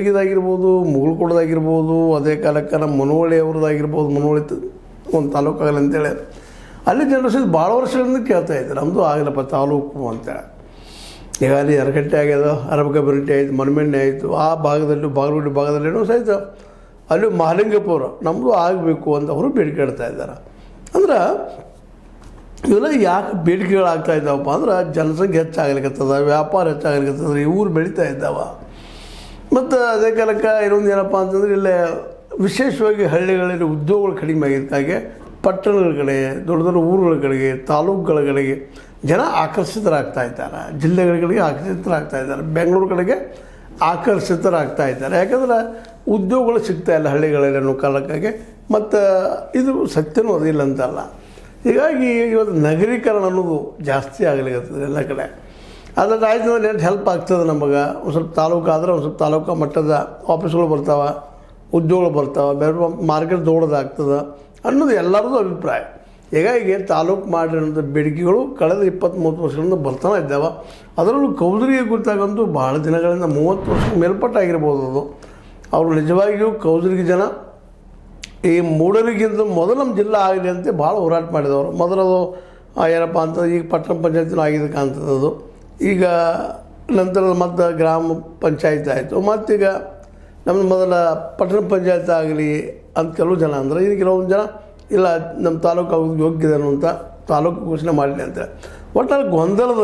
ಇದಾಗಿರ್ಬೋದು, ಮುಗುಳ್ಕೋಟದಾಗಿರ್ಬೋದು, ಅದೇ ಕಾಲಕ್ಕೆ ನಮ್ಮ ಮುನವಳ್ಳಿ ಅವ್ರದ್ದಾಗಿರ್ಬೋದು, ಮುನವಳ್ಳಿ ಒಂದು ತಾಲೂಕು ಆಗಲ್ಲ ಅಂತೇಳಿ ಅಲ್ಲಿ ಜನರು ಸಹಿತ ಭಾಳ ವರ್ಷಗಳಿಂದ ಕೇಳ್ತಾ ಇದ್ದಾರೆ, ನಮ್ಮದು ಆಗಲಪ್ಪ ತಾಲೂಕು ಅಂತೇಳಿ. ಈಗ ಅಲ್ಲಿ ಯರಗಟ್ಟೆ ಆಗ್ಯದ, ಅರಬಗಬರಟ್ಟಿ ಆಯಿತು, ಮನಮೆಣ್ಣೆ ಆಯಿತು, ಆ ಭಾಗದಲ್ಲೂ ಬಾಗಲಕೋಟೆ ಭಾಗದಲ್ಲಿನೂ ಸಹಿತ ಅಲ್ಲಿ ಮಹಾಲಿಂಗಪುರ ನಮ್ಮದು ಆಗಬೇಕು ಅಂತ ಅವರು ಬೇಡಿಕೆ ಇಡ್ತಾ ಇದ್ದಾರೆ. ಅಂದ್ರೆ ಇವೆಲ್ಲ ಯಾಕೆ ಬೇಡಿಕೆಗಳಾಗ್ತಾ ಇದ್ದಾವಪ್ಪ ಅಂದ್ರೆ ಜನಸಂಖ್ಯೆ ಹೆಚ್ಚಾಗಲಿಕ್ಕತ್ತದ, ವ್ಯಾಪಾರ ಹೆಚ್ಚಾಗಲಿಕ್ಕತ್ತದ, ಈ ಊರು ಬೆಳೀತಾ ಇದ್ದಾವೆ. ಮತ್ತು ಅದೇ ಕಾಲಕ್ಕೆ ಇನ್ನೊಂದು ಏನಪ್ಪ ಅಂತಂದ್ರೆ ಇಲ್ಲೇ ವಿಶೇಷವಾಗಿ ಹಳ್ಳಿಗಳಲ್ಲಿ ಉದ್ಯೋಗಗಳು ಕಡಿಮೆ ಆಗಿದ್ದಕ್ಕಾಗಿ ಪಟ್ಟಣಗಳ ಕಡೆ, ದೊಡ್ಡ ದೊಡ್ಡ ಊರುಗಳ ಕಡೆಗೆ, ತಾಲೂಕುಗಳ ಕಡೆಗೆ ಜನ ಆಕರ್ಷಿತರಾಗ್ತಾ ಇದ್ದಾರೆ, ಜಿಲ್ಲೆಗಳ ಕಡೆಗೆ ಆಕರ್ಷಿತರಾಗ್ತಾ ಇದ್ದಾರೆ, ಬೆಂಗಳೂರು ಕಡೆಗೆ ಆಕರ್ಷಿತರಾಗ್ತಾ ಇದ್ದಾರೆ. ಯಾಕಂದ್ರೆ ಉದ್ಯೋಗಗಳು ಸಿಗ್ತಾಯಿಲ್ಲ ಹಳ್ಳಿಗಳಲ್ಲಿ ಅನ್ನೋ ಕಾಲಕ್ಕಾಗಿ. ಮತ್ತು ಇದು ಸತ್ಯನೂ ಅದಿಲ್ಲ ಅಂತಲ್ಲ. ಹೀಗಾಗಿ ಇವತ್ತು ನಗರೀಕರಣ ಅನ್ನೋದು ಜಾಸ್ತಿ ಆಗಲಿಕ್ಕತ್ತದೆ ಎಲ್ಲ ಕಡೆ. ಅದ್ರಲ್ಲಿ ಆಯ್ತು ಅಂದ್ರೆ ಎಷ್ಟು ಹೆಲ್ಪ್ ಆಗ್ತದೆ ನಮಗೆ. ಒಂದು ಸ್ವಲ್ಪ ತಾಲೂಕು ಆದರೆ ಒಂದು ಸ್ವಲ್ಪ ತಾಲೂಕು ಮಟ್ಟದ ಆಫೀಸ್ಗಳು ಬರ್ತಾವೆ, ಉದ್ಯೋಗಗಳು ಬರ್ತಾವೆ, ಬೇರೆ ಮಾರ್ಕೆಟ್ ದೊಡ್ಡದಾಗ್ತದೆ ಅನ್ನೋದು ಎಲ್ಲರದ್ದು ಅಭಿಪ್ರಾಯ. ಹೀಗಾಗಿ ತಾಲೂಕು ಮಾಡಿರೋಂಥ ಬೇಡಿಕೆಗಳು ಕಳೆದ 20-30 ವರ್ಷಗಳಿಂದ ಬರ್ತಾನೆ ಇದ್ದಾವೆ. ಅದರಲ್ಲೂ ಕೌಜರಿಗೆ ಕುರಿತಾಗಂತೂ ಭಾಳ ದಿನಗಳಿಂದ 30 ವರ್ಷ ಮೇಲ್ಪಟ್ಟಾಗಿರ್ಬೋದು ಅದು. ಅವರು ನಿಜವಾಗಿಯೂ ಕೌಜರಿಗೆ ಜನ ಈ ಮೂಡಲಿಗಿಂತ ಮೊದಲು ನಮ್ಮ ಜಿಲ್ಲಾ ಆಗಲಿ ಅಂತ ಭಾಳ ಹೋರಾಟ ಮಾಡಿದವರು. ಮೊದಲದು ಏನಪ್ಪ ಅಂತ ಈಗ ಪಟ್ಟಣ ಪಂಚಾಯತಿನೂ ಆಗಿದೆ ಕಾಣ್ತದದು. ಈಗ ನಂತರದ ಮತ್ತು ಗ್ರಾಮ ಪಂಚಾಯತ್ ಆಯಿತು, ಮತ್ತೀಗ ನಮ್ಮದು ಮೊದಲ ಪಟ್ಟಣ ಪಂಚಾಯತ್ ಆಗಲಿ ಅಂತ ಕೆಲವು ಜನ ಅಂದ್ರೆ, ಈಗ ಕೆಲವೊಂದು ಜನ ಇಲ್ಲ ನಮ್ಮ ತಾಲೂಕು ಆಗೋದು ಯೋಗ್ಯ ಅನ್ನುವಂಥ ತಾಲೂಕು ಘೋಷಣೆ ಮಾಡಲಿ ಅಂತೇಳಿ. ಒಟ್ನಲ್ಲಿ ಗೊಂದಲದ